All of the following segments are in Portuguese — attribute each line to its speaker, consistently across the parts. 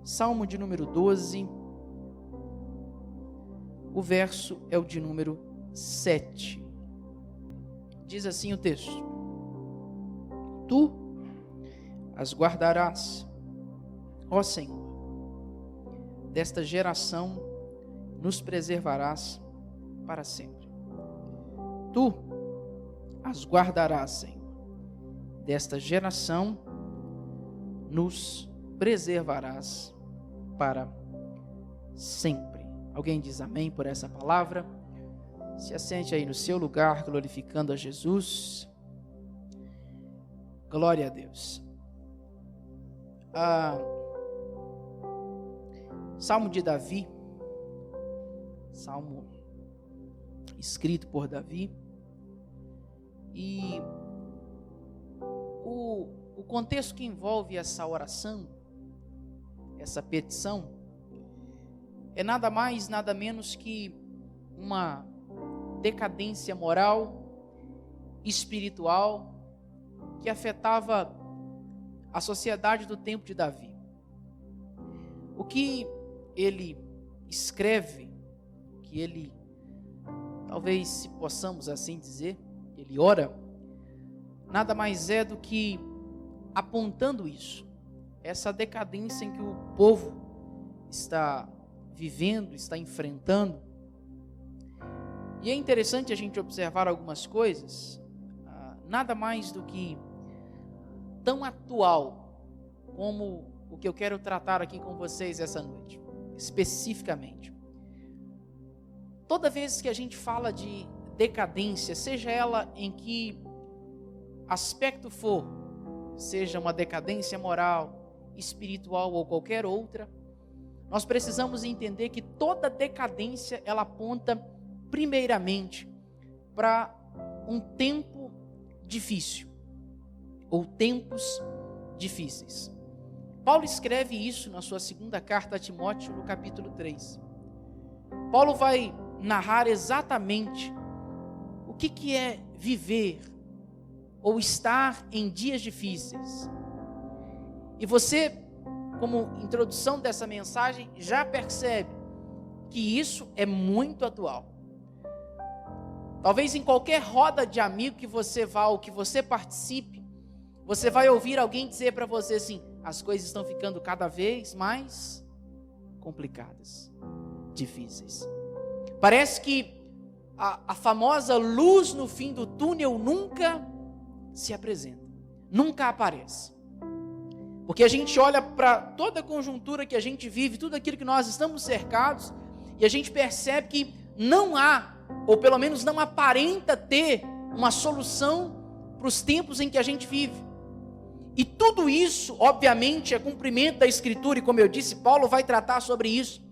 Speaker 1: Salmo de número 12, o verso é o de número 7. Diz assim o texto: Tu as guardarás, ó Senhor, desta geração nos preservarás para sempre. Tu as guardarás, Senhor, desta geração nos preservarás para sempre. Alguém diz amém por essa palavra? Se assente aí no seu lugar, glorificando a Jesus. Glória a Deus. Salmo de Davi, salmo escrito por Davi, e o contexto que envolve essa oração, essa petição, é nada mais, nada menos que uma decadência moral, espiritual, que afetava a sociedade do tempo de Davi. O que ele escreve, que ele, talvez se possamos assim dizer, ele ora, nada mais é do que apontando isso, essa decadência em que o povo está vivendo, está enfrentando. E é interessante a gente observar algumas coisas, nada mais do que tão atual como o que eu quero tratar aqui com vocês essa noite, especificamente. Toda vez que a gente fala de decadência, seja ela em que aspecto for, seja uma decadência moral, espiritual ou qualquer outra, nós precisamos entender que toda decadência ela aponta primeiramente para um tempo difícil ou tempos difíceis. Paulo escreve isso na sua segunda carta a Timóteo, no capítulo 3. Paulo vai narrar exatamente o que é viver ou estar em dias difíceis. E você, como introdução dessa mensagem, já percebe que isso é muito atual. Talvez em qualquer roda de amigo que você vá ou que você participe, você vai ouvir alguém dizer para você assim: as coisas estão ficando cada vez mais complicadas, difíceis. Parece que a famosa luz no fim do túnel nunca se apresenta, nunca aparece. Porque a gente olha para toda a conjuntura que a gente vive, tudo aquilo que nós estamos cercados, e a gente percebe que não há, ou pelo menos não aparenta ter, uma solução para os tempos em que a gente vive. E tudo isso, obviamente, é cumprimento da Escritura, e como eu disse, Paulo vai tratar sobre isso.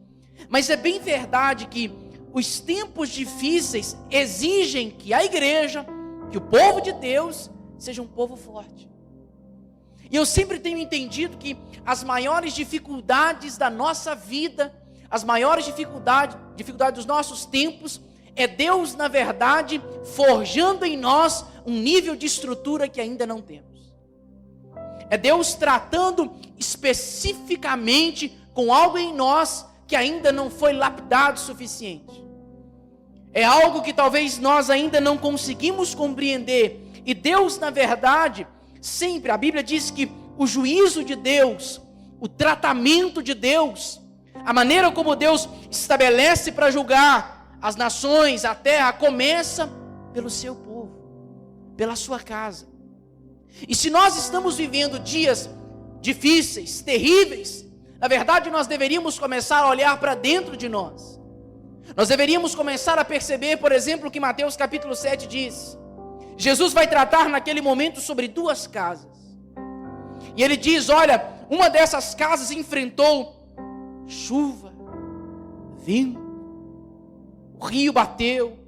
Speaker 1: Mas é bem verdade que os tempos difíceis exigem que a igreja, que o povo de Deus, seja um povo forte. E eu sempre tenho entendido que as maiores dificuldades da nossa vida, as maiores dificuldades dos nossos tempos, é Deus, na verdade, forjando em nós um nível de estrutura que ainda não temos. É Deus tratando especificamente com algo em nós que ainda não foi lapidado o suficiente. É algo que talvez nós ainda não conseguimos compreender. E Deus, na verdade, sempre, a Bíblia diz que o juízo de Deus, o tratamento de Deus, a maneira como Deus estabelece para julgar as nações, a terra, começa pelo seu povo, pela sua casa. E se nós estamos vivendo dias difíceis, terríveis, na verdade nós deveríamos começar a olhar para dentro de nós. Nós deveríamos começar a perceber, por exemplo, o que Mateus capítulo 7 diz. Jesus vai tratar naquele momento sobre duas casas. E ele diz: olha, uma dessas casas enfrentou chuva, vento, o rio bateu,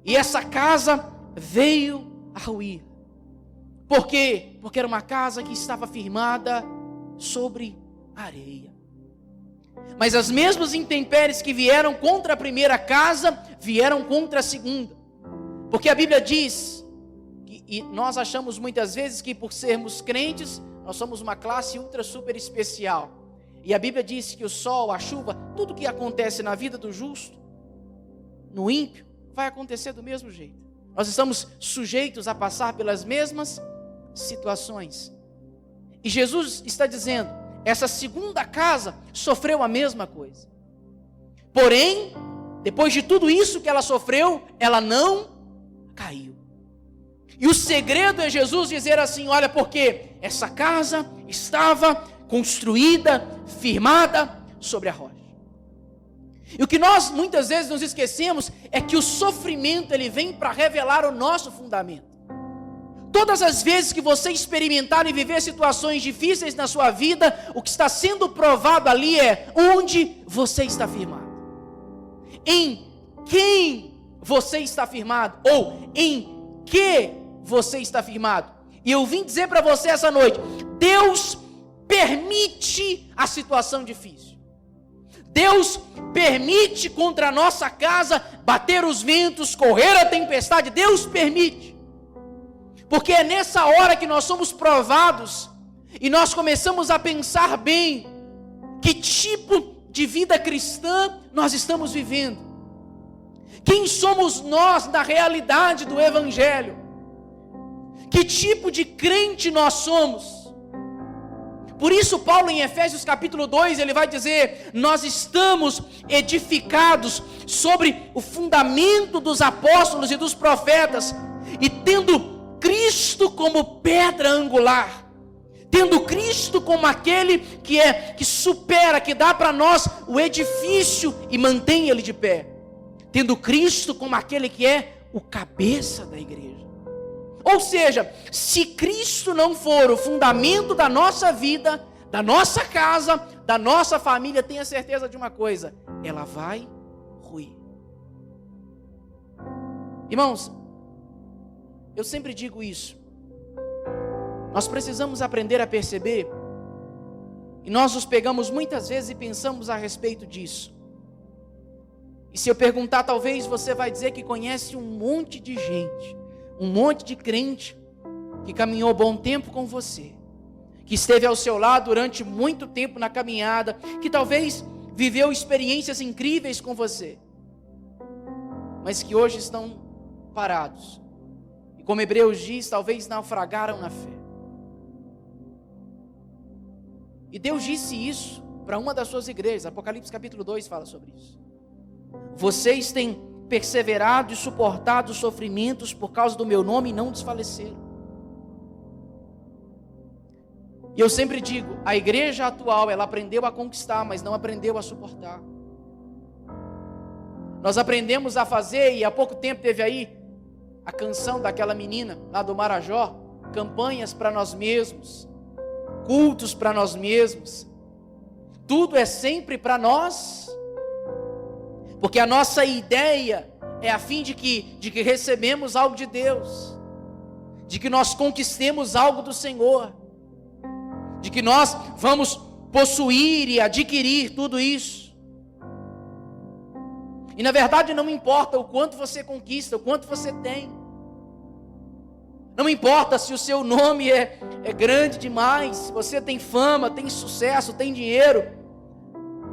Speaker 1: e essa casa veio a ruir. Por quê? Porque era uma casa que estava firmada sobre areia. Mas as mesmas intempéries que vieram contra a primeira casa, vieram contra a segunda. Porque a Bíblia diz, e nós achamos muitas vezes que por sermos crentes, nós somos uma classe ultra super especial. E a Bíblia diz que o sol, a chuva, tudo que acontece na vida do justo, no ímpio, vai acontecer do mesmo jeito. Nós estamos sujeitos a passar pelas mesmas situações. E Jesus está dizendo, essa segunda casa sofreu a mesma coisa. Porém, depois de tudo isso que ela sofreu, ela não caiu. E o segredo é Jesus dizer assim, olha, porque essa casa estava construída, firmada sobre a rocha. E o que nós muitas vezes nos esquecemos é que o sofrimento ele vem para revelar o nosso fundamento. Todas as vezes que você experimentar e viver situações difíceis na sua vida, o que está sendo provado ali é onde você está firmado. Em quem você está firmado, ou em que você está firmado. E eu vim dizer para você essa noite, Deus permite a situação difícil. Deus permite contra a nossa casa bater os ventos, correr a tempestade. Deus permite. Porque é nessa hora que nós somos provados e nós começamos a pensar bem que tipo de vida cristã nós estamos vivendo. Quem somos nós na realidade do Evangelho? Que tipo de crente nós somos? Por isso Paulo em Efésios capítulo 2, ele vai dizer, nós estamos edificados sobre o fundamento dos apóstolos e dos profetas, e tendo Cristo como pedra angular, tendo Cristo como aquele que supera, que dá para nós o edifício e mantém ele de pé, tendo Cristo como aquele que é o cabeça da igreja. Ou seja, se Cristo não for o fundamento da nossa vida, da nossa casa, da nossa família, tenha certeza de uma coisa, ela vai ruir. Irmãos, eu sempre digo isso, nós precisamos aprender a perceber, e nós nos pegamos muitas vezes e pensamos a respeito disso. E se eu perguntar, talvez você vai dizer que conhece um monte de gente, um monte de crente que caminhou bom tempo com você, que esteve ao seu lado durante muito tempo na caminhada, que talvez viveu experiências incríveis com você, mas que hoje estão parados. E como Hebreus diz, talvez naufragaram na fé. E Deus disse isso para uma das suas igrejas. Apocalipse capítulo 2 fala sobre isso. Vocês têm perseverado e suportado os sofrimentos por causa do meu nome e não desfaleceram. E eu sempre digo, a igreja atual, ela aprendeu a conquistar, mas não aprendeu a suportar. Nós aprendemos a fazer, e há pouco tempo teve aí a canção daquela menina lá do Marajó, campanhas para nós mesmos, cultos para nós mesmos, tudo é sempre para nós, porque a nossa ideia é a fim de que recebemos algo de Deus, de que nós conquistemos algo do Senhor, de que nós vamos possuir e adquirir tudo isso. E na verdade não importa o quanto você conquista, o quanto você tem. Não importa se o seu nome é grande demais, se você tem fama, tem sucesso, tem dinheiro,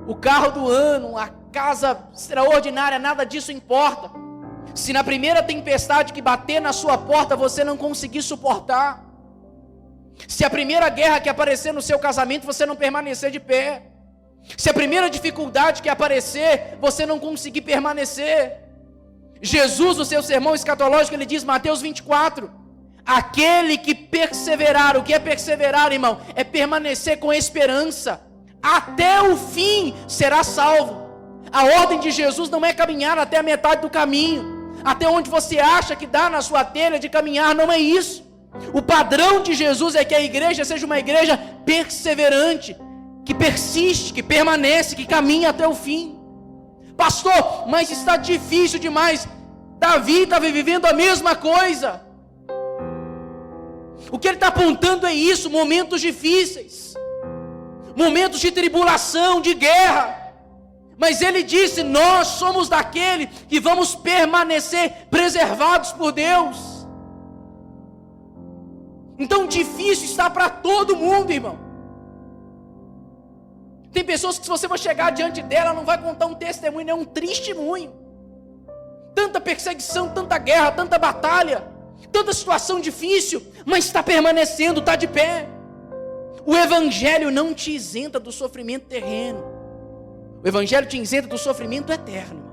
Speaker 1: o carro do ano, a casa extraordinária, nada disso importa. Se na primeira tempestade que bater na sua porta você não conseguir suportar, se a primeira guerra que aparecer no seu casamento você não permanecer de pé, se a primeira dificuldade que aparecer você não conseguir permanecer, Jesus no seu sermão escatológico ele diz, Mateus 24, aquele que perseverar, o que é perseverar, irmão? É permanecer com esperança, até o fim será salvo. A ordem de Jesus não é caminhar até a metade do caminho, até onde você acha que dá na sua telha de caminhar, não é isso. O padrão de Jesus é que a igreja seja uma igreja perseverante, que persiste, que permanece, que caminha até o fim. Pastor, mas está difícil demais. Davi estava vivendo a mesma coisa. O que ele está apontando é isso, momentos difíceis, momentos de tribulação, de guerra. Mas ele disse, nós somos daquele que vamos permanecer preservados por Deus. Então difícil está para todo mundo, irmão. Tem pessoas que se você for chegar diante dela, ela não vai contar um testemunho, é um testemunho. Tanta perseguição, tanta guerra, tanta batalha, tanta situação difícil, mas está permanecendo, está de pé. O Evangelho não te isenta do sofrimento terreno. O Evangelho te isenta do sofrimento eterno.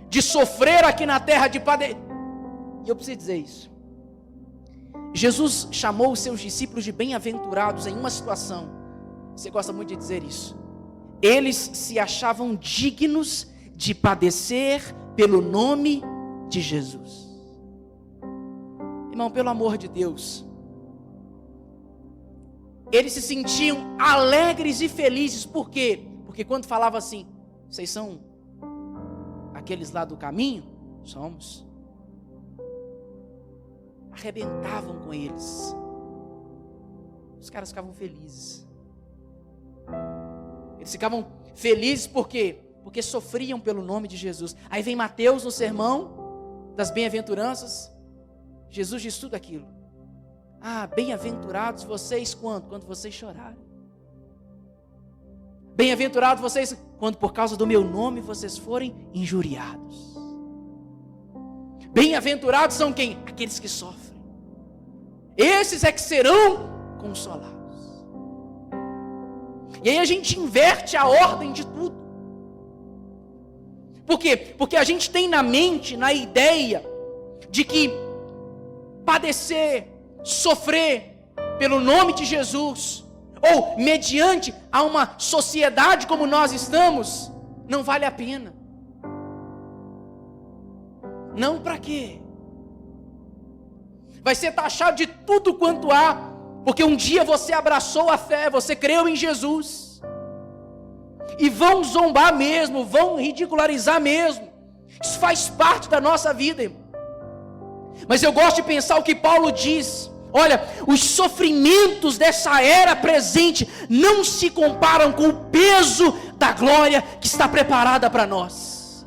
Speaker 1: De sofrer aqui na terra, de padecer. E eu preciso dizer isso. Jesus chamou os seus discípulos de bem-aventurados em uma situação. Você gosta muito de dizer isso. Eles se achavam dignos de padecer pelo nome de Jesus. Irmão, pelo amor de Deus, eles se sentiam alegres e felizes. Por quê? Porque quando falava assim, vocês são aqueles lá do caminho? Somos. Arrebentavam com eles. Os caras ficavam felizes. Eles ficavam felizes por quê? Porque sofriam pelo nome de Jesus. Aí vem Mateus no sermão das bem-aventuranças. Jesus diz tudo aquilo. Ah, bem-aventurados vocês quando? Quando vocês chorarem. Bem-aventurados vocês quando por causa do meu nome vocês forem injuriados. Bem-aventurados são quem? Aqueles que sofrem. Esses é que serão consolados. E aí a gente inverte a ordem de tudo. Por quê? Porque a gente tem na mente, na ideia de que padecer, sofrer pelo nome de Jesus, ou mediante a uma sociedade como nós estamos, não vale a pena. Não para quê? Vai ser taxado de tudo quanto há, porque um dia você abraçou a fé, você creu em Jesus, e vão zombar mesmo, vão ridicularizar mesmo. Isso faz parte da nossa vida, irmão. Mas eu gosto de pensar o que Paulo diz. Olha, os sofrimentos dessa era presente não se comparam com o peso da glória que está preparada para nós.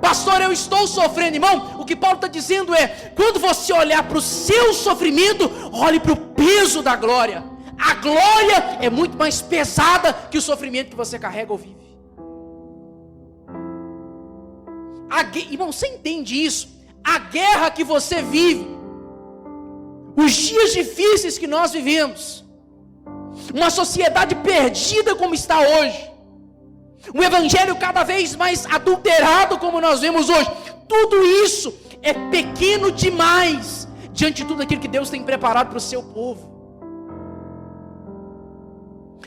Speaker 1: Pastor, eu estou sofrendo, irmão. O que Paulo está dizendo é: quando você olhar para o seu sofrimento, olhe para o peso da glória. A glória é muito mais pesada que o sofrimento que você carrega ou vive. Irmão, você entende isso? A guerra que você vive, os dias difíceis que nós vivemos, uma sociedade perdida como está hoje, um evangelho cada vez mais adulterado como nós vemos hoje, tudo isso é pequeno demais diante de tudo aquilo que Deus tem preparado para o seu povo,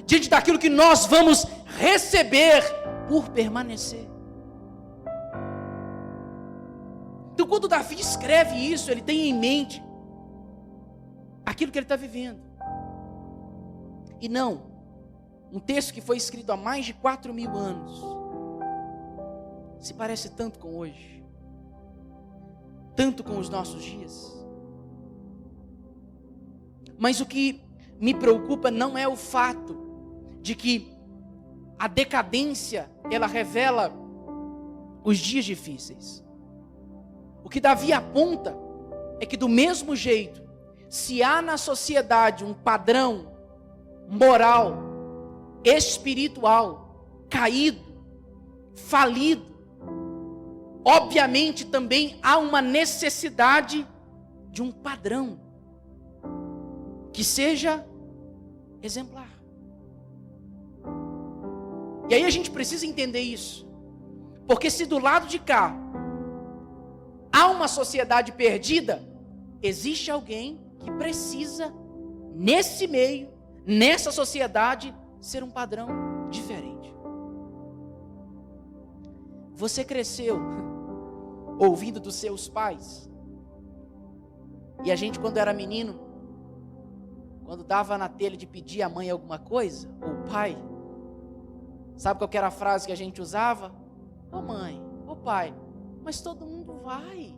Speaker 1: diante daquilo que nós vamos receber por permanecer. Então, quando Davi escreve isso, ele tem em mente aquilo que ele está vivendo. E não um texto que foi escrito há mais de 4.000 anos se parece tanto com hoje, tanto com os nossos dias. Mas o que me preocupa não é o fato de que a decadência, ela revela os dias difíceis. O que Davi aponta é que do mesmo jeito, se há na sociedade um padrão moral, espiritual, caído, falido, obviamente também há uma necessidade de um padrão que seja exemplar. E aí a gente precisa entender isso, porque se do lado de cá há uma sociedade perdida, existe alguém que precisa, nesse meio, nessa sociedade, ser um padrão diferente. Você cresceu ouvindo dos seus pais, e a gente, quando era menino, quando dava na telha de pedir à mãe alguma coisa, ou o pai, sabe qual que era a frase que a gente usava? Ô mãe, ô pai, mas todo mundo vai.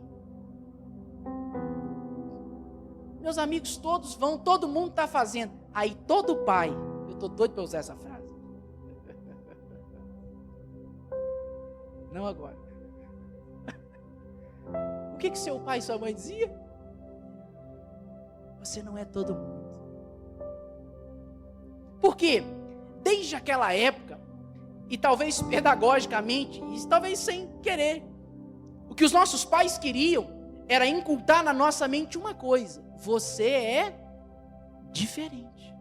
Speaker 1: Meus amigos todos vão, todo mundo está fazendo. Aí todo pai, eu estou doido para usar essa frase. Não agora. O que seu pai e sua mãe dizia? Você não é todo mundo. Por quê? desde aquela época, e talvez pedagogicamente, e talvez sem querer, o que os nossos pais queriam era incultar na nossa mente uma coisa: você é diferente.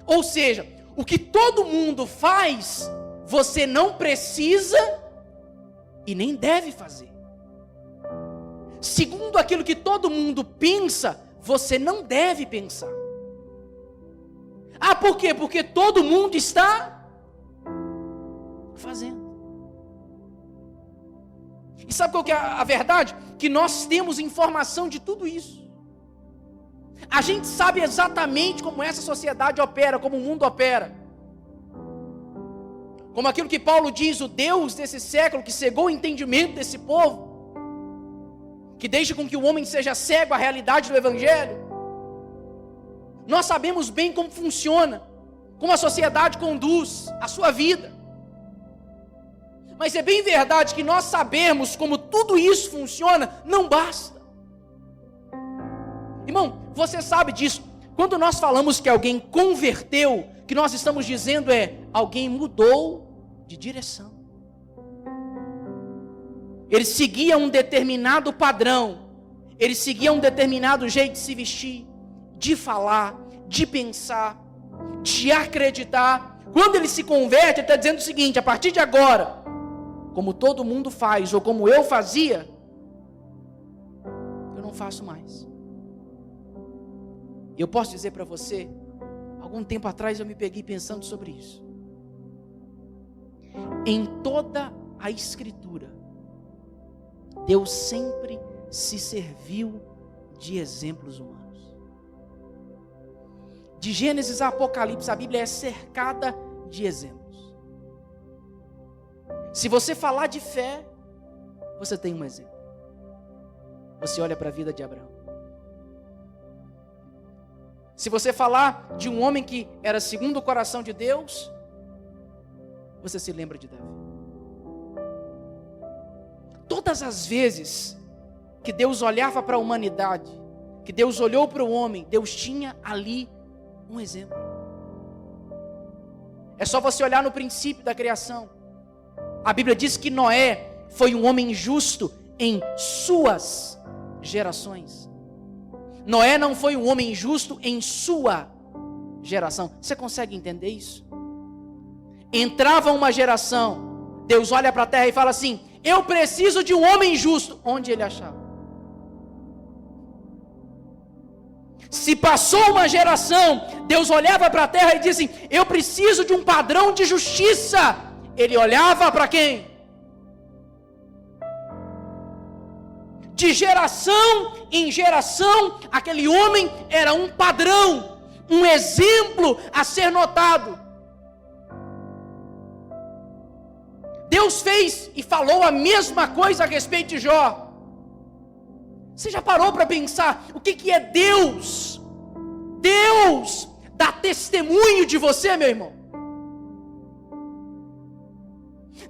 Speaker 1: Ou seja, o que todo mundo faz, você não precisa e nem deve fazer. Segundo aquilo que todo mundo pensa, você não deve pensar. Ah, por quê? Porque todo mundo está fazendo. E sabe qual que é a verdade? Que nós temos informação de tudo isso. A gente sabe exatamente como essa sociedade opera, como o mundo opera. Como aquilo que Paulo diz, o Deus desse século que cegou o entendimento desse povo, que deixa com que o homem seja cego à realidade do Evangelho. Nós sabemos bem como funciona, como a sociedade conduz a sua vida. Mas é bem verdade que nós sabermos como tudo isso funciona, não basta. Irmão, você sabe disso. Quando nós falamos que alguém converteu, o que nós estamos dizendo é: alguém mudou de direção. Ele seguia um determinado padrão, ele seguia um determinado jeito de se vestir, de falar, de pensar, de acreditar. Quando ele se converte, ele está dizendo o seguinte: a partir de agora, como todo mundo faz, ou como eu fazia, eu não faço mais. E eu posso dizer para você, algum tempo atrás eu me peguei pensando sobre isso. Em toda a Escritura, Deus sempre se serviu de exemplos humanos. De Gênesis a Apocalipse, a Bíblia é cercada de exemplos. Se você falar de fé, você tem um exemplo. Você olha para a vida de Abraão. Se você falar de um homem que era segundo o coração de Deus, você se lembra de Davi. Todas as vezes que Deus olhava para a humanidade, que Deus olhou para o homem, Deus tinha ali um exemplo. É só você olhar no princípio da criação. A Bíblia diz que Noé foi um homem justo em suas gerações. Noé não foi um homem justo em sua geração. Você consegue entender isso? Entrava uma geração, Deus olha para a terra e fala assim: eu preciso de um homem justo. Onde ele achava? Se passou uma geração, Deus olhava para a terra e dizia assim: eu preciso de um padrão de justiça. Ele olhava para quem? De geração em geração, aquele homem era um padrão, um exemplo a ser notado. Deus fez e falou a mesma coisa a respeito de Jó. Você já parou para pensar o que é Deus? Deus dá testemunho de você, meu irmão.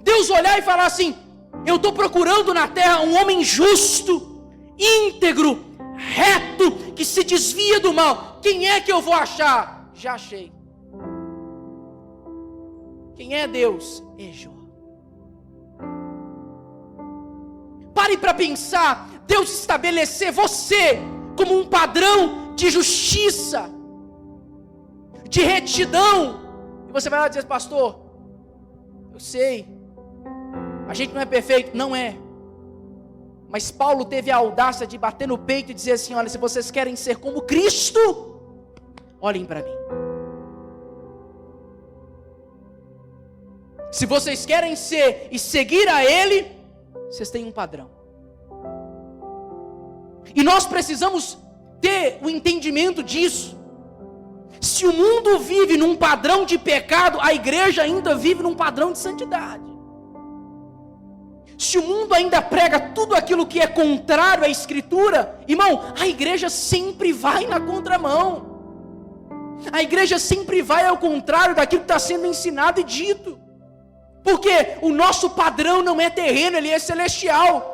Speaker 1: Deus olhar e falar assim: eu estou procurando na terra um homem justo, íntegro, reto, que se desvia do mal. Quem é que eu vou achar? Já achei. Quem é Deus? É Jó. Pare para pensar. Deus estabelecer você como um padrão de justiça, de retidão. E você vai lá dizer: pastor, eu sei, a gente não é perfeito. Não é. Mas Paulo teve a audácia de bater no peito e dizer assim: olha, se vocês querem ser como Cristo, olhem para mim. Se vocês querem ser e seguir a Ele, vocês têm um padrão. E nós precisamos ter o entendimento disso. Se o mundo vive num padrão de pecado, a igreja ainda vive num padrão de santidade. Se o mundo ainda prega tudo aquilo que é contrário à Escritura, irmão, a igreja sempre vai na contramão. A igreja sempre vai ao contrário daquilo que está sendo ensinado e dito. Porque o nosso padrão não é terreno, ele é celestial.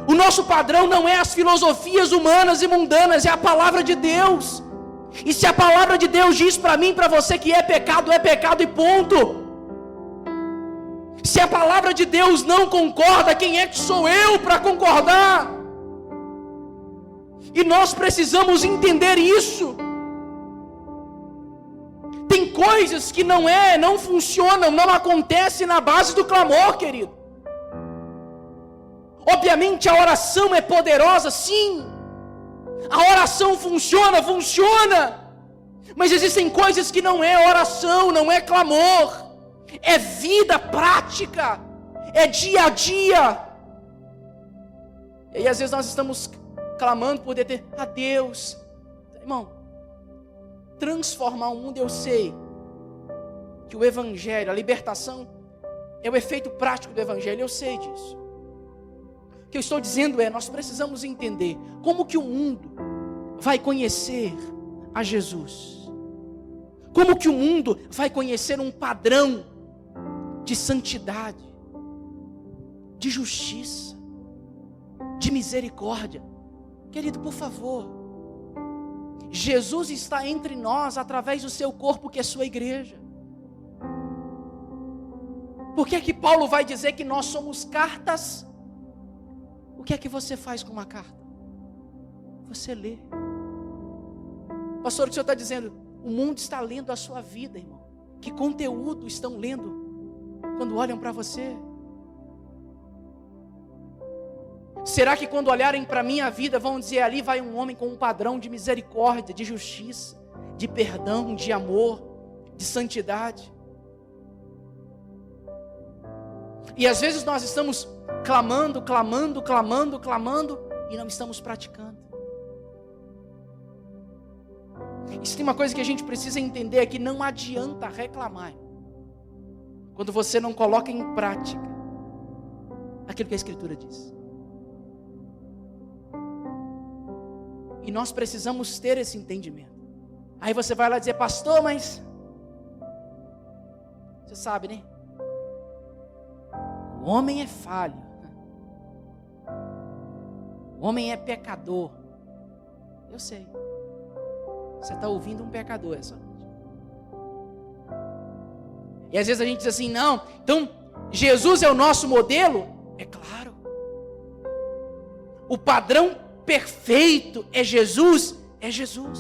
Speaker 1: O nosso padrão não é as filosofias humanas e mundanas, é a palavra de Deus. E se a palavra de Deus diz para mim e para você que é pecado e ponto. Se a palavra de Deus não concorda, quem é que sou eu para concordar? E nós precisamos entender isso. Tem coisas que não funcionam, não acontecem na base do clamor, querido. Obviamente a oração é poderosa, sim. A oração funciona. Mas existem coisas que não é oração, não é clamor. É vida prática, é dia a dia. E aí às vezes nós estamos clamando por a Deus. Irmão, transformar o mundo, eu sei que o Evangelho, a libertação, é o efeito prático do Evangelho, eu sei disso. O que eu estou dizendo é, nós precisamos entender como que o mundo vai conhecer a Jesus. Como que o mundo vai conhecer um padrão de santidade, de justiça, de misericórdia. Querido, por favor, Jesus está entre nós através do seu corpo, que é sua igreja. Por que é que Paulo vai dizer que nós somos cartas? O que é que você faz com uma carta? Você lê. Pastor, o que o senhor está dizendo? O mundo está lendo a sua vida, irmão. Que conteúdo estão lendo quando olham para você? Será que quando olharem para a minha vida vão dizer, ali vai um homem com um padrão de misericórdia, de justiça, de perdão, de amor, de santidade? E às vezes nós estamos clamando e não estamos praticando. E se tem uma coisa que a gente precisa entender é que não adianta reclamar quando você não coloca em prática aquilo que a Escritura diz. E nós precisamos ter esse entendimento. Aí você vai lá dizer, pastor, mas você sabe, né? O homem é falho. O homem é pecador. Eu sei. Você está ouvindo um pecador essa noite. E às vezes a gente diz assim, não, então Jesus é o nosso modelo? É claro. O padrão perfeito é Jesus? É Jesus.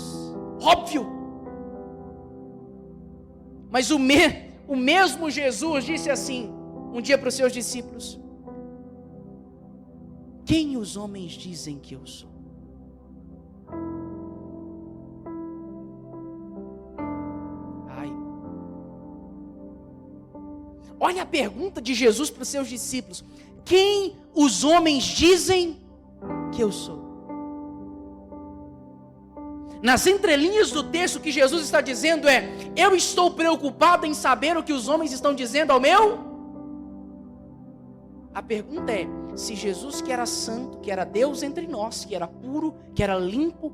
Speaker 1: Óbvio. Mas o mesmo Jesus disse assim, um dia para os seus discípulos: quem os homens dizem que eu sou? Olha a pergunta de Jesus para os seus discípulos: quem os homens dizem que eu sou? Nas entrelinhas do texto, o que Jesus está dizendo é: eu estou preocupado em saber o que os homens estão dizendo ao meu. A pergunta é: se Jesus, que era santo, que era Deus entre nós, que era puro, que era limpo,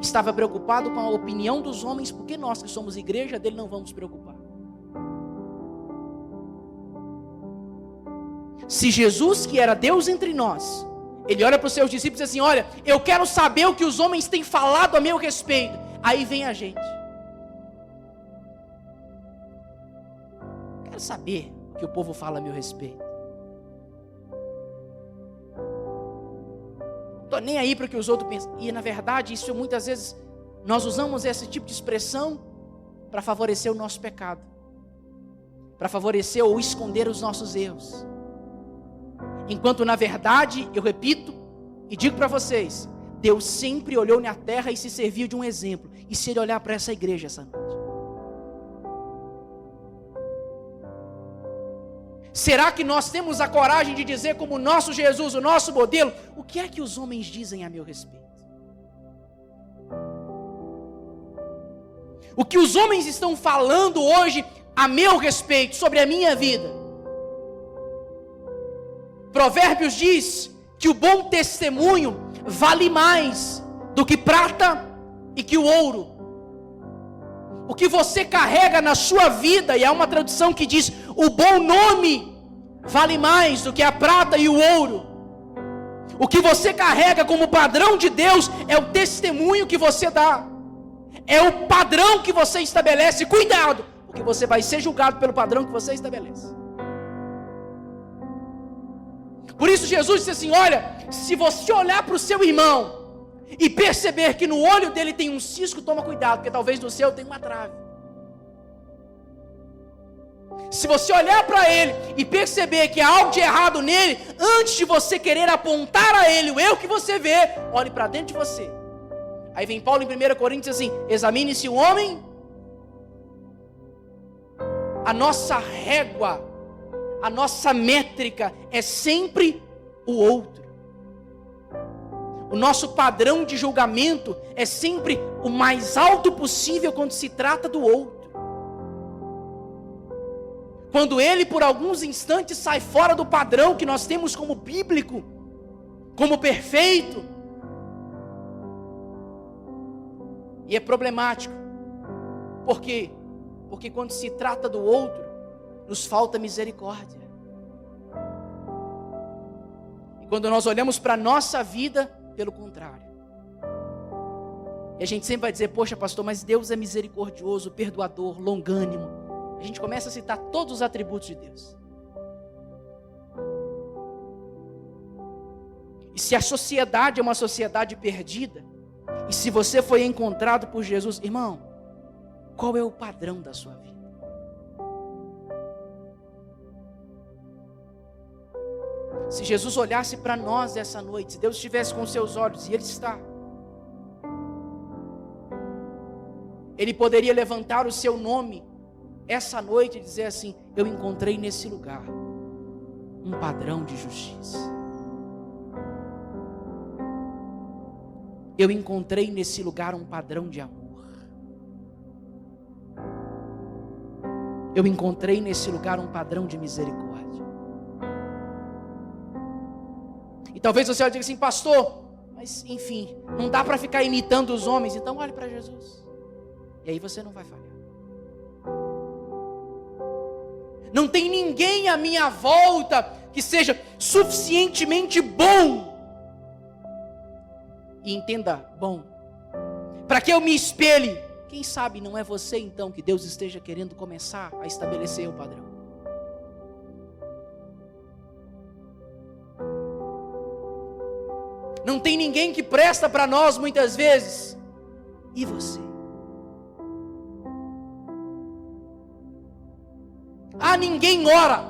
Speaker 1: estava preocupado com a opinião dos homens, por que nós que somos igreja dele não vamos preocupar? Se Jesus, que era Deus entre nós, ele olha para os seus discípulos e diz assim: olha, eu quero saber o que os homens têm falado a meu respeito. Aí vem a gente. Quero saber o que o povo fala a meu respeito. Não estou nem aí para o que os outros pensam. E na verdade, isso muitas vezes, nós usamos esse tipo de expressão para favorecer o nosso pecado. Para favorecer ou esconder os nossos erros. Enquanto na verdade, eu repito e digo para vocês, Deus sempre olhou na terra e se serviu de um exemplo. E se ele olhar para essa igreja essa noite, será que nós temos a coragem de dizer como o nosso Jesus, o nosso modelo, o que é que os homens dizem a meu respeito? O que os homens estão falando hoje a meu respeito, sobre a minha vida? Provérbios diz que o bom testemunho vale mais do que prata e que o ouro. O que você carrega na sua vida, e há uma tradução que diz, o bom nome vale mais do que a prata e o ouro. O que você carrega como padrão de Deus é o testemunho que você dá. é o padrão que você estabelece. Cuidado, porque você vai ser julgado pelo padrão que você estabelece. Por isso Jesus disse assim: olha, se você olhar para o seu irmão e perceber que no olho dele tem um cisco, toma cuidado, porque talvez no seu tenha uma trave. Se você olhar para ele e perceber que há algo de errado nele, antes de você querer apontar a ele o erro que você vê, olhe para dentro de você. Aí vem Paulo em 1 Coríntios assim: examine-se o homem. A nossa régua, a nossa métrica é sempre o outro. O nosso padrão de julgamento é sempre o mais alto possível quando se trata do outro. Quando ele por alguns instantes sai fora do padrão que nós temos como bíblico, como perfeito, e é problemático. Por quê? Porque quando se trata do outro, nos falta misericórdia. E quando nós olhamos para a nossa vida, pelo contrário. E a gente sempre vai dizer: poxa, pastor, mas Deus é misericordioso, perdoador, longânimo. A gente começa a citar todos os atributos de Deus. E se a sociedade é uma sociedade perdida, e se você foi encontrado por Jesus, irmão, qual é o padrão da sua vida? Se Jesus olhasse para nós essa noite, se Deus estivesse com seus olhos, e Ele está, Ele poderia levantar o seu nome essa noite e dizer assim: eu encontrei nesse lugar um padrão de justiça. Eu encontrei nesse lugar um padrão de amor. Eu encontrei nesse lugar um padrão de misericórdia. E talvez você diga assim: pastor, mas enfim, não dá para ficar imitando os homens. Então olhe para Jesus, e aí você não vai falhar. Não tem ninguém à minha volta que seja suficientemente bom. E entenda, bom, para que eu me espelhe. Quem sabe não é você então que Deus esteja querendo começar a estabelecer o padrão. Não tem ninguém que presta para nós muitas vezes. E você? Ah, ninguém ora.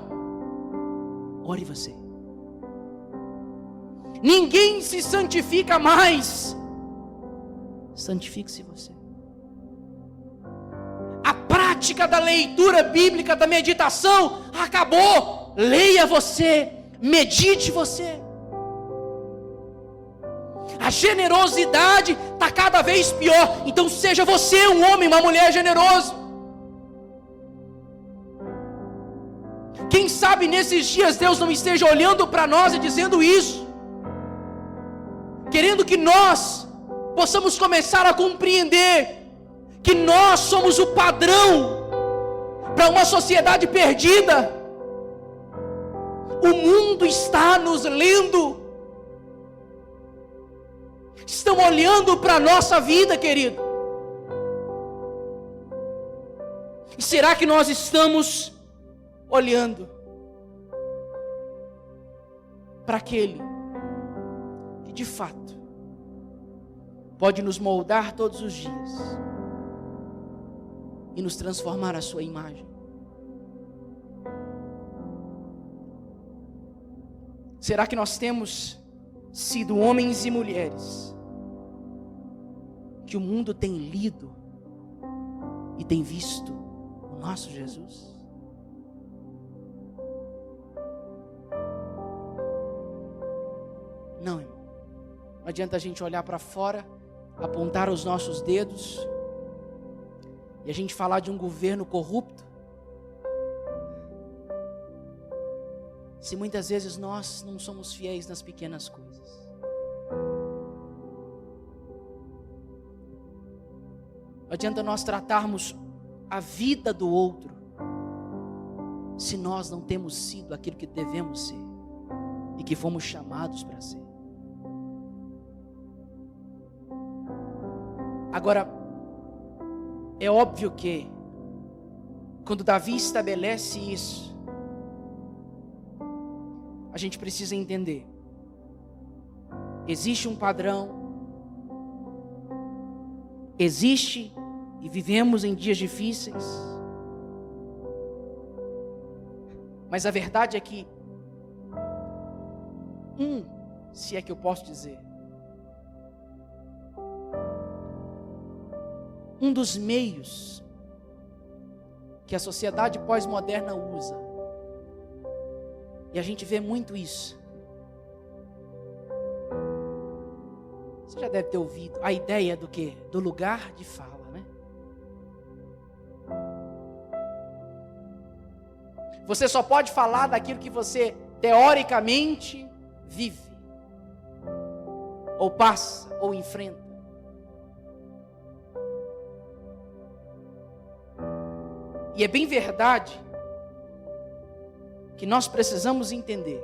Speaker 1: Ore você. Ninguém se santifica mais. Santifique-se você. A prática da leitura bíblica, da meditação, acabou. Leia você, medite você. A generosidade está cada vez pior. Então seja você um homem, uma mulher generoso. Quem sabe nesses dias Deus não esteja olhando para nós e dizendo isso, querendo que nós possamos começar a compreender que nós somos o padrão para uma sociedade perdida. O mundo está nos lendo, estão olhando para a nossa vida, querido. E será que nós estamos olhando para aquele que de fato pode nos moldar todos os dias e nos transformar à sua imagem? Será que nós temos sido homens e mulheres que o mundo tem lido e tem visto o nosso Jesus? Não, irmão. Não adianta a gente olhar para fora, apontar os nossos dedos e a gente falar de um governo corrupto, se muitas vezes nós não somos fiéis nas pequenas coisas. Não adianta nós tratarmos a vida do outro se nós não temos sido aquilo que devemos ser e que fomos chamados para ser. Agora, é óbvio que, quando Davi estabelece isso, a gente precisa entender. Existe um padrão, existe e vivemos em dias difíceis, mas a verdade é que, se é que eu posso dizer, um dos meios que a sociedade pós-moderna usa, e a gente vê muito isso. Você já deve ter ouvido a ideia do quê? Do lugar de fala, né? Você só pode falar daquilo que você teoricamente vive, ou passa, ou enfrenta. E é bem verdade que nós precisamos entender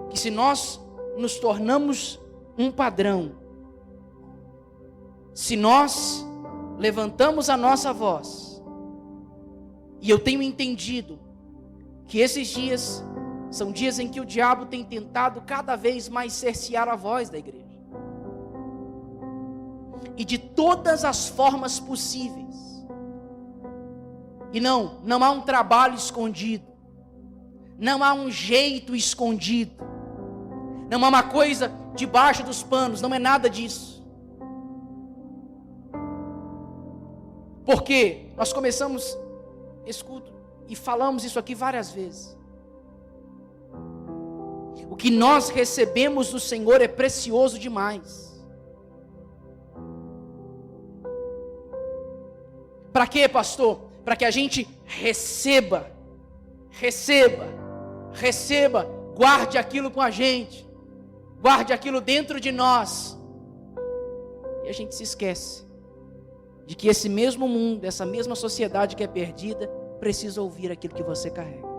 Speaker 1: que se nós nos tornamos um padrão, se nós levantamos a nossa voz, e eu tenho entendido que esses dias são dias em que o diabo tem tentado cada vez mais cercear a voz da igreja, e de todas as formas possíveis. E não há um trabalho escondido, não há um jeito escondido, não há uma coisa debaixo dos panos, não é nada disso. Porque nós começamos, escuto, e falamos isso aqui várias vezes. O que nós recebemos do Senhor é precioso demais. Para quê, pastor? Para que a gente receba, guarde aquilo com a gente, guarde aquilo dentro de nós, e a gente se esquece de que esse mesmo mundo, essa mesma sociedade que é perdida, precisa ouvir aquilo que você carrega.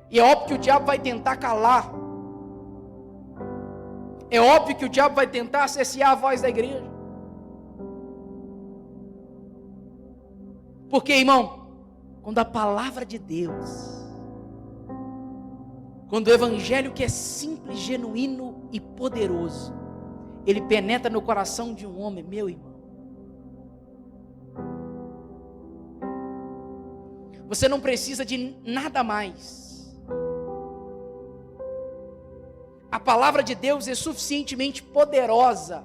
Speaker 1: E é óbvio que o diabo vai tentar calar, é óbvio que o diabo vai tentar cercear a voz da igreja. Porque, irmão, quando a palavra de Deus, quando o evangelho que é simples, genuíno e poderoso, ele penetra no coração de um homem, meu irmão, você não precisa de nada mais. A palavra de Deus é suficientemente poderosa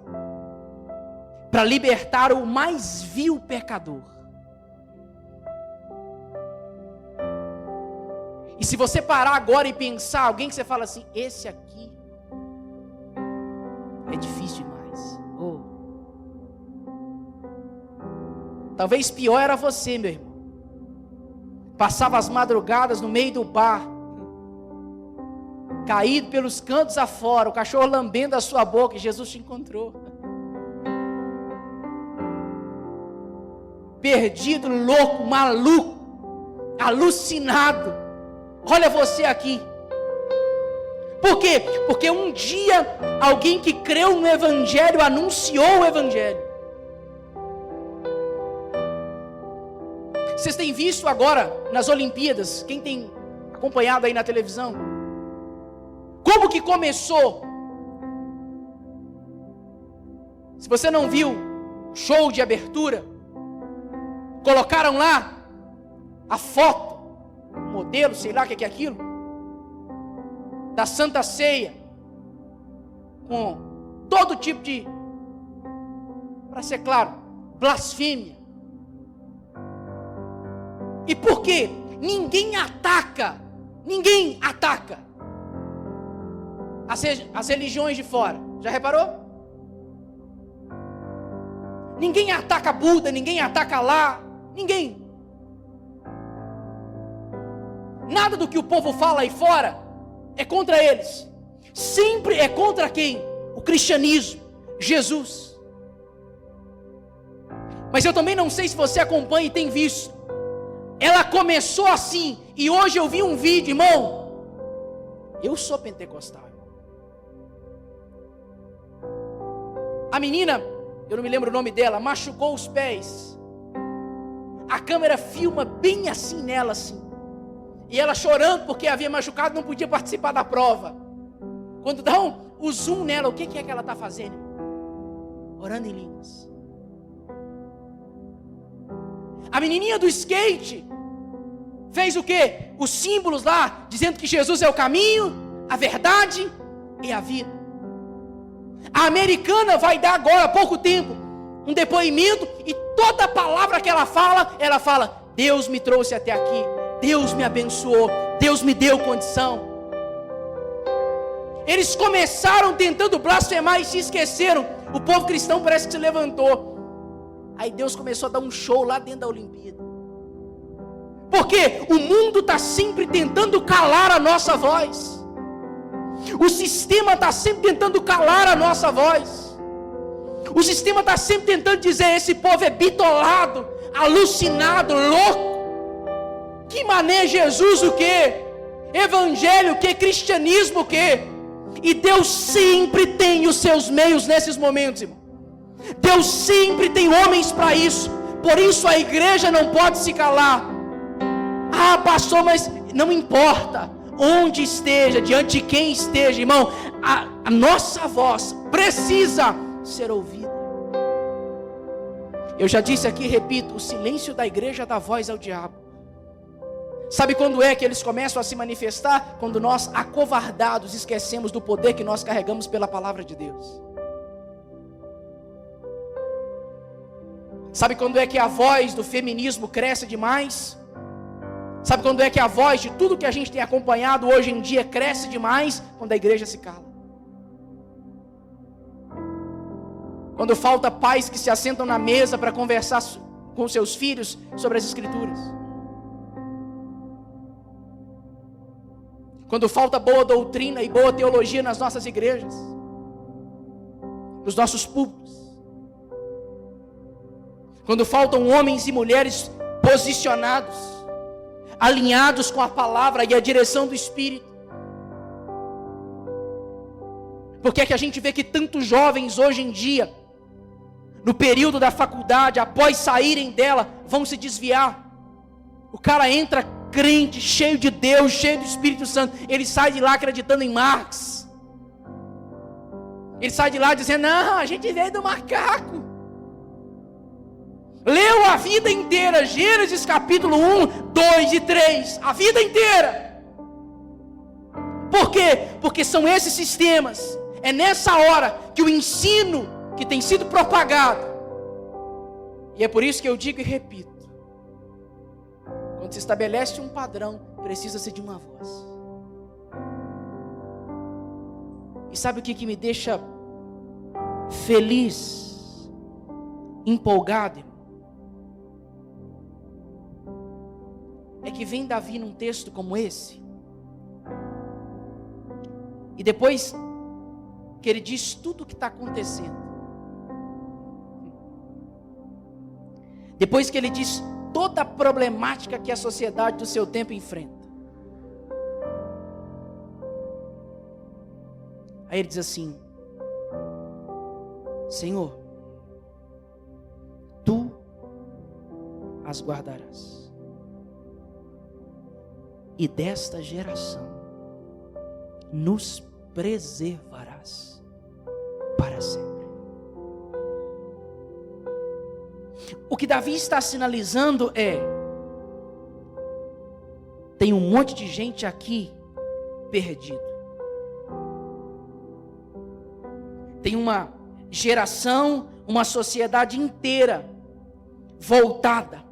Speaker 1: para libertar o mais vil pecador. E se você parar agora e pensar, alguém que você fala assim, esse aqui é difícil demais. Oh. Talvez pior era você, meu irmão. Passava as madrugadas no meio do bar, caído pelos cantos afora, o cachorro lambendo a sua boca, e Jesus te encontrou. Perdido, louco, maluco, alucinado. Olha você aqui. Por quê? Porque um dia alguém que creu no evangelho anunciou o evangelho. Vocês têm visto agora nas Olimpíadas, quem tem acompanhado aí na televisão, como que começou? Se você não viu o show de abertura, colocaram lá a foto, modelo, sei lá o que é aquilo, da Santa Ceia, com todo tipo de, para ser claro, blasfêmia. E por quê? Ninguém ataca as religiões de fora. Já reparou? Ninguém ataca Buda, ninguém ataca Alá, ninguém. Nada do que o povo fala aí fora é contra eles. Sempre é contra quem? O cristianismo, Jesus. Mas eu também não sei se você acompanha e tem visto. Ela começou assim, e hoje eu vi um vídeo, irmão. Eu sou pentecostal. A menina, eu não me lembro o nome dela, machucou os pés. A câmera filma bem assim nela, assim. E ela chorando porque havia machucado, não podia participar da prova. Quando dá o zoom nela, o que é que ela está fazendo? Orando em línguas. A menininha do skate fez o quê? Os símbolos lá, dizendo que Jesus é o caminho, a verdade e a vida. A americana vai dar agora, há pouco tempo, um depoimento, e toda palavra que ela fala, Deus me trouxe até aqui, Deus me abençoou, Deus me deu condição. Eles começaram tentando blasfemar e se esqueceram. O povo cristão parece que se levantou. Aí Deus começou a dar um show lá dentro da Olimpíada. Porque o mundo está sempre tentando calar a nossa voz. O sistema está sempre tentando calar a nossa voz. O sistema está sempre tentando dizer: esse povo é bitolado, alucinado, louco. Que mané Jesus o quê? Evangelho o quê? Cristianismo o quê? E Deus sempre tem os seus meios nesses momentos, irmão. Deus sempre tem homens para isso. Por isso a igreja não pode se calar. Ah, pastor, mas não importa onde esteja, diante de quem esteja, irmão, a nossa voz precisa ser ouvida. Eu já disse aqui, repito, o silêncio da igreja dá voz ao diabo. Sabe quando é que eles começam a se manifestar? Quando nós, acovardados, esquecemos do poder que nós carregamos pela palavra de Deus. Sabe quando é que a voz do feminismo cresce demais? Sabe quando é que a voz de tudo que a gente tem acompanhado hoje em dia cresce demais? Quando a igreja se cala. Quando falta pais que se assentam na mesa para conversar com seus filhos sobre as escrituras. Quando falta boa doutrina e boa teologia nas nossas igrejas, nos nossos púlpitos. Quando faltam homens e mulheres posicionados, alinhados com a palavra e a direção do Espírito. Porque é que a gente vê que tantos jovens hoje em dia, no período da faculdade, após saírem dela, vão se desviar. O cara entra crente, cheio de Deus, cheio do Espírito Santo, ele sai de lá acreditando em Marx. Ele sai de lá dizendo: não, a gente veio do macaco. Leu a vida inteira, Gênesis capítulo 1, 2 e 3, a vida inteira. Por quê? Porque são esses sistemas, é nessa hora que o ensino que tem sido propagado, e é por isso que eu digo e repito, quando se estabelece um padrão, precisa-se de uma voz. E sabe o que me deixa feliz, empolgado, irmão? É que vem Davi num texto como esse, e depois que ele diz tudo o que está acontecendo, depois que ele diz toda a problemática que a sociedade do seu tempo enfrenta, aí ele diz assim: Senhor, Tu as guardarás, e desta geração nos preservarás para sempre. O que Davi está sinalizando é: tem um monte de gente aqui perdido. Tem uma geração, uma sociedade inteira voltada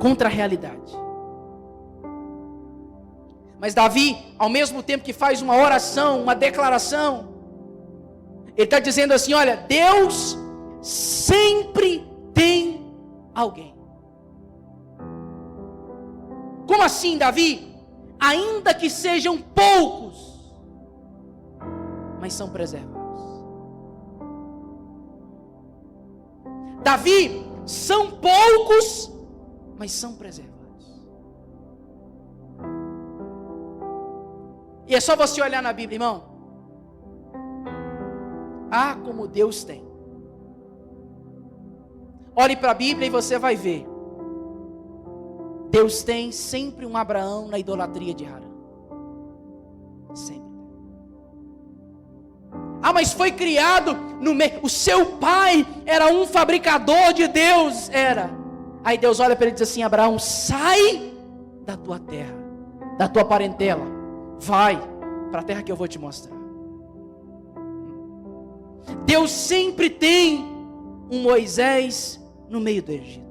Speaker 1: contra a realidade. Mas Davi, ao mesmo tempo que faz uma oração, uma declaração, ele está dizendo assim: olha, Deus sempre tem alguém. Como assim, Davi? Ainda que sejam poucos, mas são preservados. Davi, são poucos, mas são preservados. E é só você olhar na Bíblia, irmão. Ah, como Deus tem. Olhe para a Bíblia e você vai ver. Deus tem sempre um Abraão na idolatria de Harã. Sempre. Ah, mas foi criado no meio. O seu pai era um fabricador de Deus. Era. Aí Deus olha para ele e diz assim: Abraão, sai da tua terra, da tua parentela. Vai para a terra que eu vou te mostrar. Deus sempre tem um Moisés no meio do Egito.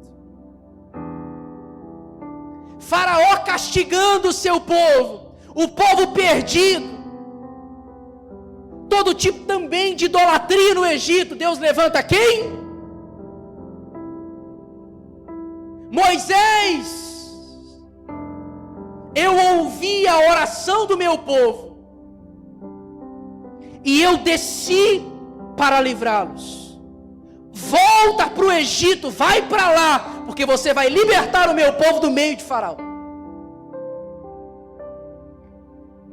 Speaker 1: Faraó castigando o seu povo, o povo perdido. Todo tipo também de idolatria no Egito. Deus levanta quem? Moisés. Eu ouvi a oração do meu povo e eu desci para livrá-los. Volta para o Egito, vai para lá, porque você vai libertar o meu povo do meio de Faraó.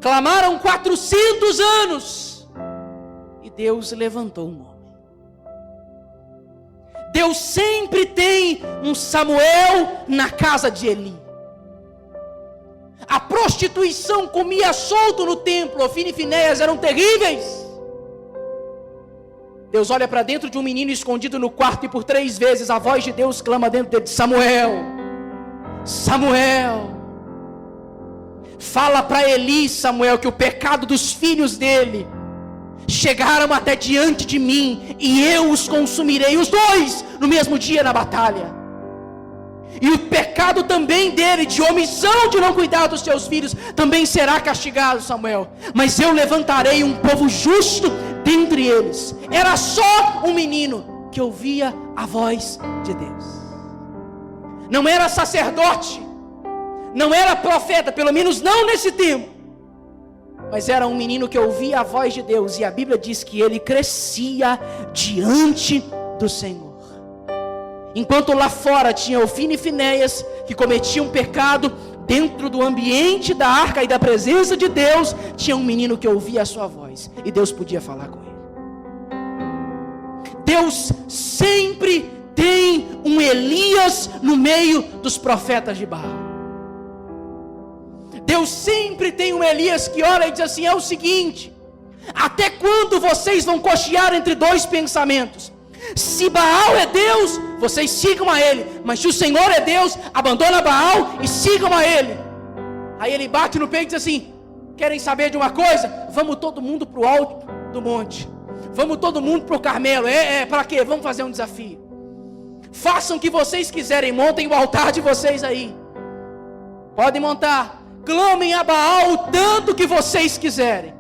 Speaker 1: Clamaram 400 anos. E Deus levantou um homem. Deus sempre tem um Samuel na casa de Eli. A prostituição comia solto no templo. Ofni e Finéias eram terríveis. Deus olha para dentro de um menino escondido no quarto e por 3 vezes a voz de Deus clama dentro dele: Samuel, Samuel. Fala para Eli, Samuel, que o pecado dos filhos dele chegaram até diante de mim e eu os consumirei, os 2, no mesmo dia na batalha. E o pecado também dele, de omissão de não cuidar dos seus filhos, também será castigado, Samuel. Mas eu levantarei um povo justo dentre eles. Era só um menino que ouvia a voz de Deus. Não era sacerdote, não era profeta, pelo menos não nesse tempo. Mas era um menino que ouvia a voz de Deus. E a Bíblia diz que ele crescia diante do Senhor. Enquanto lá fora tinha Ofni e Finéias, que cometiam pecado, dentro do ambiente da arca e da presença de Deus, tinha um menino que ouvia a sua voz. E Deus podia falar com ele. Deus sempre tem um Elias no meio dos profetas de Baal. Deus sempre tem um Elias que ora e diz assim: é o seguinte, até quando vocês vão cochear entre 2 pensamentos? Se Baal é Deus, vocês sigam a ele. Mas se o Senhor é Deus, abandona Baal e sigam a ele. Aí ele bate no peito e diz assim: querem saber de uma coisa? Vamos todo mundo para o alto do monte. Vamos todo mundo para o Carmelo. Para quê? Vamos fazer um desafio. Façam o que vocês quiserem, montem o altar de vocês aí. Podem montar. Clamem a Baal o tanto que vocês quiserem.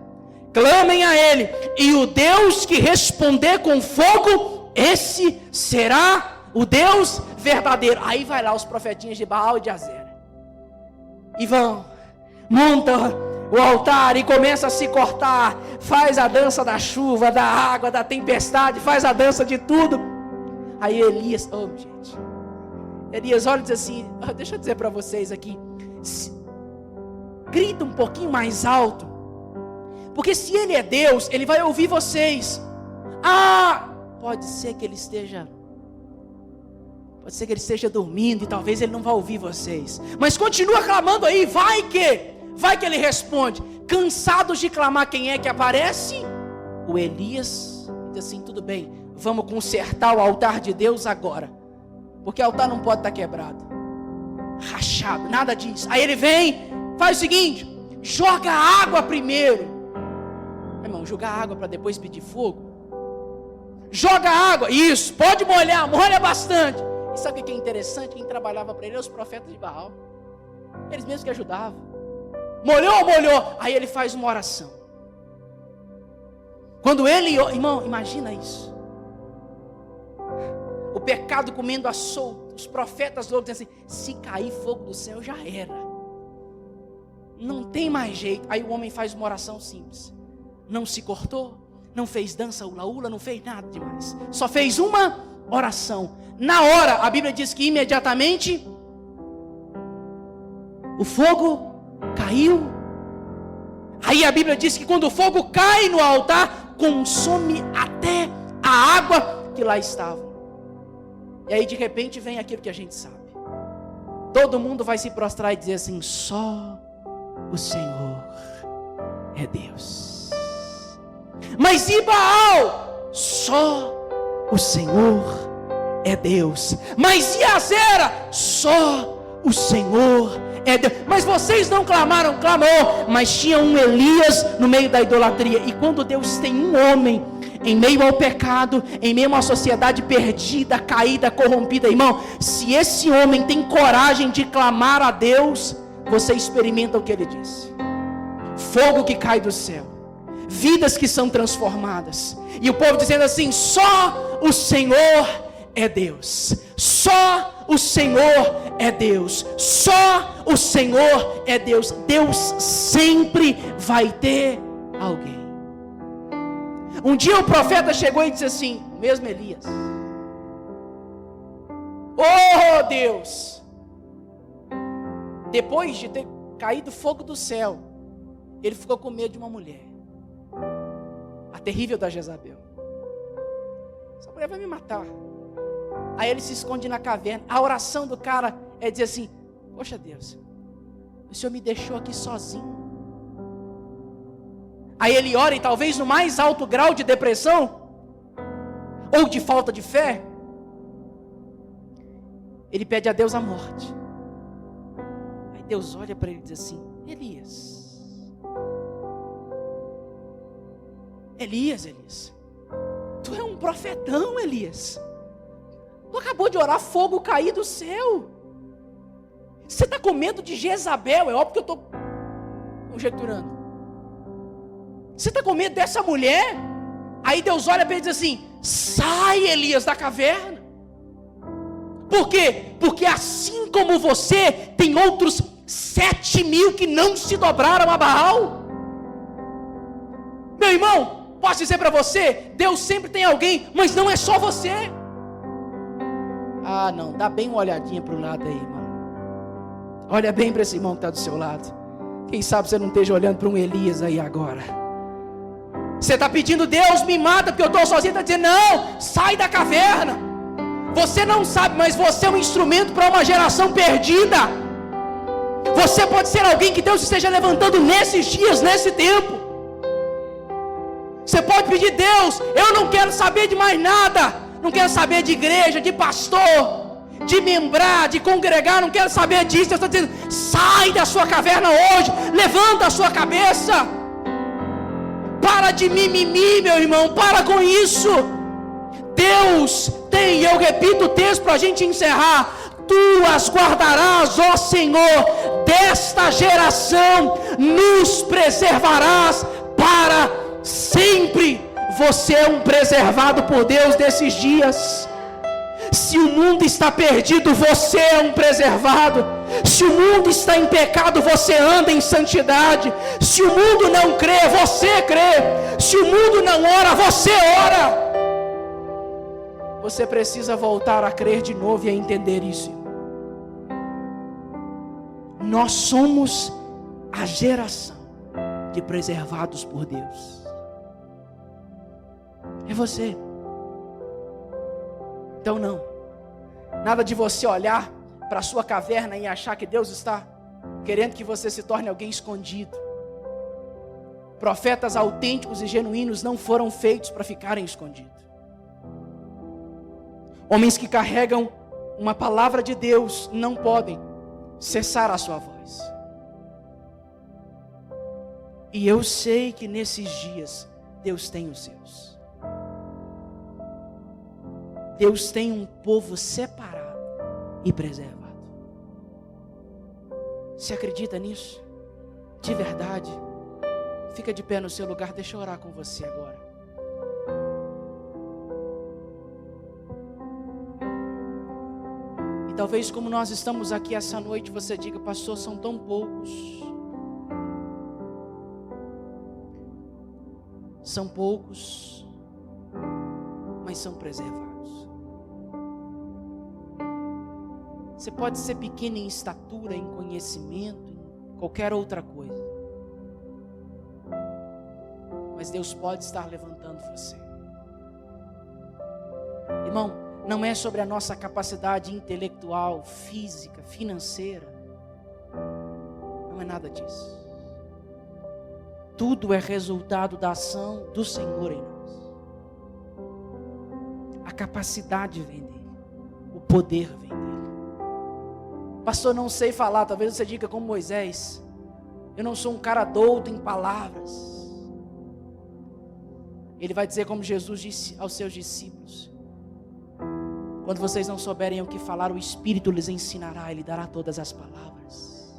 Speaker 1: Clamem a ele. E o Deus que responder com fogo, esse será o Deus verdadeiro. Aí vai lá os profetinhas de Baal e de Azera. E vão. Monta o altar e começa a se cortar. Faz a dança da chuva, da água, da tempestade. Faz a dança de tudo. Aí Elias, gente. Elias olha e diz assim: deixa eu dizer para vocês aqui. Grita um pouquinho mais alto, porque se ele é Deus, ele vai ouvir vocês. Pode ser que ele esteja dormindo e talvez ele não vá ouvir vocês, mas continua clamando aí, vai que ele responde. Cansados de clamar, quem é que aparece? O Elias diz assim: tudo bem, vamos consertar o altar de Deus agora, porque o altar não pode estar quebrado, rachado, nada disso. Aí ele vem, faz o seguinte: joga água primeiro. Irmão, jogar água para depois pedir fogo? Joga água, isso, pode molhar, molha bastante. E sabe o que é interessante? Quem trabalhava para ele eram os profetas de Baal. Eles mesmos que ajudavam. Molhou. Aí ele faz uma oração. Quando ele, irmão, imagina isso. O pecado comendo a solto. Os profetas loucos dizem assim: se cair fogo do céu já era. Não tem mais jeito. Aí o homem faz uma oração simples. Não se cortou, não fez dança ula-ula, não fez nada demais. Só fez uma oração. Na hora, a Bíblia diz que imediatamente o fogo caiu. Aí a Bíblia diz que quando o fogo cai no altar, consome até a água que lá estava. E aí de repente vem aquilo que a gente sabe. Todo mundo vai se prostrar e dizer assim: só o Senhor é Deus. Mas e Baal? Só o Senhor é Deus. Mas e Azera? Só o Senhor é Deus. Mas vocês não clamaram? Clamou. Mas tinha um Elias no meio da idolatria. E quando Deus tem um homem em meio ao pecado, em meio a uma sociedade perdida, caída, corrompida, irmão, se esse homem tem coragem de clamar a Deus, você experimenta o que ele disse: fogo que cai do céu, vidas que são transformadas, e o povo dizendo assim: só o Senhor é Deus, só o Senhor é Deus, só o Senhor é Deus. Deus sempre vai ter alguém. Um dia o profeta chegou e disse assim, mesmo Elias: oh Deus, depois de ter caído fogo do céu, ele ficou com medo de uma mulher, a terrível da Jezabel. Essa mulher vai me matar. Aí ele se esconde na caverna. A oração do cara é dizer assim: poxa Deus, o Senhor me deixou aqui sozinho. Aí ele ora, e talvez no mais alto grau de depressão ou de falta de fé, ele pede a Deus a morte. Aí Deus olha para ele e diz assim: Elias, tu é um profetão, Elias. Tu acabou de orar fogo cair do céu. Você está com medo de Jezabel? É óbvio que eu estou conjecturando. Você está com medo dessa mulher? Aí Deus olha para ele e diz assim: sai, Elias, da caverna. Por quê? Porque assim como você, tem outros 7.000 que não se dobraram a Baal. Meu irmão, posso dizer para você, Deus sempre tem alguém, mas não é só você. Ah não, dá bem uma olhadinha para o lado aí, irmão. Olha bem para esse irmão que está do seu lado. Quem sabe você não esteja olhando para um Elias aí agora. Você está pedindo: Deus me mata porque eu estou sozinho. Está dizendo: não, sai da caverna. Você não sabe, mas você é um instrumento para uma geração perdida. Você pode ser alguém que Deus esteja levantando nesses dias, nesse tempo. Você pode pedir: Deus, eu não quero saber de mais nada. Não quero saber de igreja, de pastor, de membrar, de congregar. Não quero saber disso. Deus está dizendo: sai da sua caverna hoje. Levanta a sua cabeça. Para de mimimi, meu irmão, para com isso. Deus tem, eu repito o texto para a gente encerrar: tu as guardarás, ó Senhor, desta geração, nos preservarás para sempre. Você é um preservado por Deus desses dias. Se o mundo está perdido, você é um preservado. Se o mundo está em pecado, você anda em santidade. Se o mundo não crê, você crê. Se o mundo não ora, você ora. Você precisa voltar a crer de novo e a entender isso. Nós somos a geração de preservados por Deus. É você. Então não, nada de você olhar para a sua caverna e achar que Deus está querendo que você se torne alguém escondido. Profetas autênticos e genuínos não foram feitos para ficarem escondidos. Homens que carregam uma palavra de Deus não podem cessar a sua voz. E eu sei que nesses dias Deus tem os seus. Deus tem um povo separado e preservado. Você acredita nisso? De verdade? Fica de pé no seu lugar, deixa eu orar com você agora. E talvez como nós estamos aqui essa noite, você diga: pastor, são tão poucos. São poucos, mas são preservados. Você pode ser pequeno em estatura, em conhecimento, em qualquer outra coisa, mas Deus pode estar levantando você. Irmão, não é sobre a nossa capacidade intelectual, física, financeira. Não é nada disso. Tudo é resultado da ação do Senhor em nós. A capacidade vem dele. O poder vem dele. Pastor, não sei falar. Talvez você diga como Moisés: eu não sou um cara douto em palavras. Ele vai dizer como Jesus disse aos seus discípulos: quando vocês não souberem o que falar, o Espírito lhes ensinará, Ele dará todas as palavras.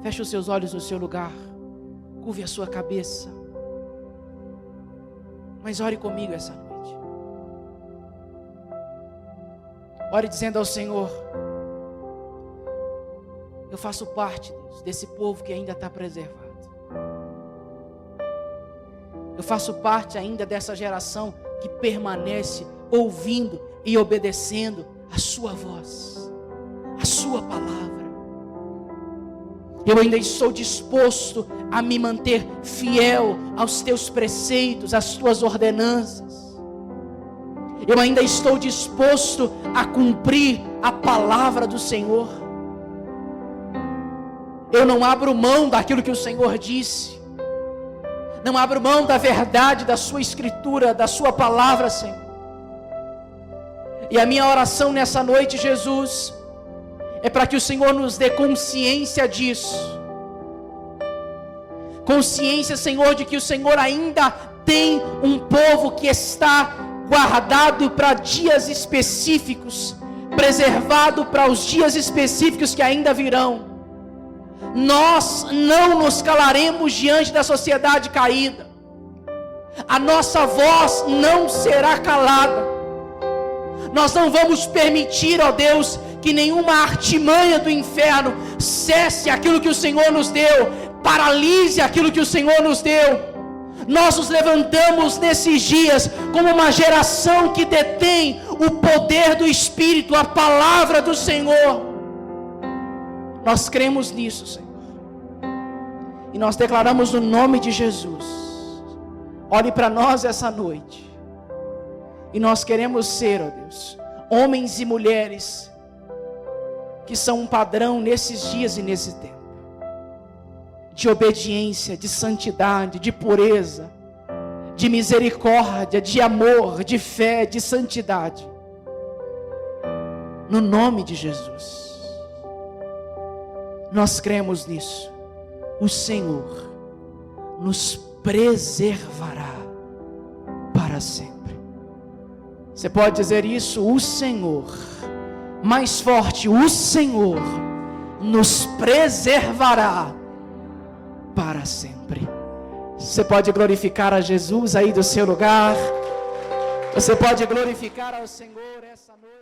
Speaker 1: Feche os seus olhos no seu lugar, curve a sua cabeça, mas ore comigo essa noite. Ore dizendo ao Senhor: eu faço parte, Deus, desse povo que ainda está preservado. Eu faço parte ainda dessa geração que permanece ouvindo e obedecendo a sua voz, a sua palavra. Eu ainda estou disposto a me manter fiel aos teus preceitos, às tuas ordenanças. Eu ainda estou disposto a cumprir a palavra do Senhor. Eu não abro mão daquilo que o Senhor disse. Não abro mão da verdade da sua escritura, da sua palavra, Senhor. E a minha oração nessa noite, Jesus, é para que o Senhor nos dê consciência disso. Consciência, Senhor, de que o Senhor ainda tem um povo que está guardado para dias específicos, preservado para os dias específicos que ainda virão. Nós não nos calaremos diante da sociedade caída. A nossa voz não será calada. Nós não vamos permitir, ó Deus, que nenhuma artimanha do inferno cesse aquilo que o Senhor nos deu, paralise aquilo que o Senhor nos deu. Nós nos levantamos nesses dias como uma geração que detém o poder do Espírito, a palavra do Senhor. Nós cremos nisso, Senhor. E nós declaramos no nome de Jesus. Olhe para nós essa noite. E nós queremos ser, ó Deus, homens e mulheres que são um padrão nesses dias e nesse tempo. De obediência, de santidade, de pureza, de misericórdia, de amor, de fé, de santidade. No nome de Jesus. Nós cremos nisso. O Senhor nos preservará para sempre. Você pode dizer isso? O Senhor, mais forte, o Senhor nos preservará para sempre. Você pode glorificar a Jesus aí do seu lugar. Você pode glorificar ao Senhor essa noite.